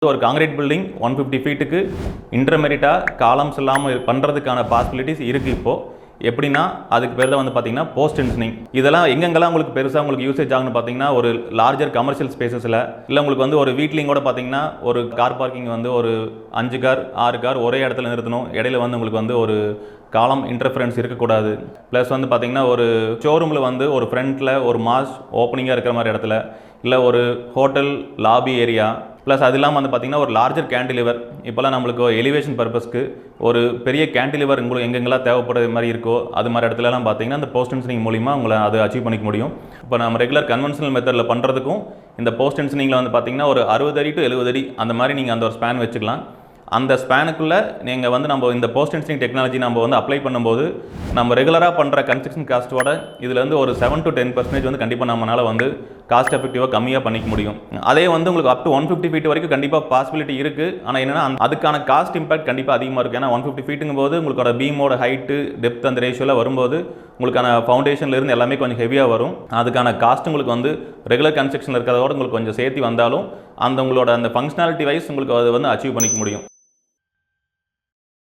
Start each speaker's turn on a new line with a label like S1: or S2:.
S1: ஒரு concrete building 150 ஃபீட்டுக்கு இன்டர்மெரிட்டாக columns இல்லாமல் பண்ணுறதுக்கான பாசிபிலிட்டிஸ் இருக்குது. இப்போது எப்படின்னா அதுக்கு பேர் தான் வந்து பார்த்தீங்கன்னா போஸ்ட் டென்ஷனிங். இதெல்லாம் எங்கெங்கெல்லாம் உங்களுக்கு பெருசாக உங்களுக்கு யூசேஜ் ஆகுன்னு பார்த்தீங்கன்னா ஒரு லார்ஜர் கமர்ஷியல் ஸ்பேசஸில் இல்லை உங்களுக்கு வந்து ஒரு வீட்லேயும் கூட பார்த்தீங்கன்னா ஒரு கார் பார்க்கிங் வந்து ஒரு 5 கார் 6 கார் ஒரே இடத்துல நிறுத்தணும். இடையில வந்து உங்களுக்கு வந்து ஒரு காலம் இன்டர்ஃபரன்ஸ் இருக்கக்கூடாது. ப்ளஸ் வந்து பார்த்தீங்கன்னா ஒரு ஷோரூமில் வந்து ஒரு ஃப்ரண்ட்டில் ஒரு மாஸ் ஓப்பனிங்காக இருக்கிற மாதிரி இடத்துல இல்லை ஒரு ஹோட்டல் லாபி ஏரியா ப்ளஸ் அது இல்லாமல் வந்து பார்த்திங்கன்னா ஒரு லார்ஜர் கேண்டிலிவர். இப்போல்லாம் நம்மளுக்கு எலிவேஷன் பர்பஸ்க்கு ஒரு பெரிய கேண்டிலிவர் உங்களுக்கு எங்கெங்கெல்லாம் தேவைப்படுற மாதிரி இருக்கோ அது மாதிரி இடத்துலலாம் பார்த்தீங்கன்னா அந்த போஸ்ட் டென்ஷனிங் மூலிமா உங்களை அதை அச்சீவ் பண்ணிக்க முடியும். இப்போ நம்ம ரெகுலர் கன்வென்ஷனல் மெத்தடில் பண்ணுறதுக்கும் இந்த போஸ்ட் டென்ஷனிங்கில் வந்து பார்த்திங்கன்னா ஒரு 60 அடி டு 70 அடி அந்த மாதிரி நீங்கள் அந்த ஒரு ஸ்பேன் வச்சுக்கலாம். அந்த ஸ்பேனுக்குள்ளே நீங்கள் வந்து நம்ம இந்த போஸ்ட் டென்ஷனிங் டெக்னாலஜி நம்ம வந்து அப்ளை பண்ணும்போது நம்ம ரெகுலராக பண்ணுற கன்ஸ்ட்ரக்ஷன் காஸ்ட்டோட இதில் வந்து ஒரு 7 to 10% வந்து கண்டிப்பாக நம்மளால் வந்து காஸ்ட் எஃபெக்டிவாக கம்மியாக பண்ணிக்க முடியும். அதே வந்து உங்களுக்கு அப் டு 150 ஃபீட் வரைக்கும் கண்டிப்பாக பாசிபிலிட்டி இருக்குது. ஆனால் என்னென்னா அதுக்கான காஸ்ட் இம்பாக்ட் கண்டிப்பாக அதிகமாக இருக்குது. ஏன்னா 150 ஃபீட்டுங்கும் போது உங்களோட பீமோட ஹைட்டு டெப்த் அந்த ரேஷியோவில் வரும்போது உங்களுக்கான ஃபவுண்டேஷன்லேருந்து எல்லாமே கொஞ்சம் ஹெவியாக வரும். அதுக்கான காஸ்ட் உங்களுக்கு வந்து ரெகுலர் கன்ஸ்ட்ரக்ஷனில் இருக்கிறதோட உங்களுக்கு கொஞ்சம் சேர்த்து வந்தாலும் அந்த உங்களோட அந்த ஃபங்க்ஷனாலிட்டி வைஸ் உங்களுக்கு அதை வந்து அச்சீவ் பண்ணிக்க முடியும்.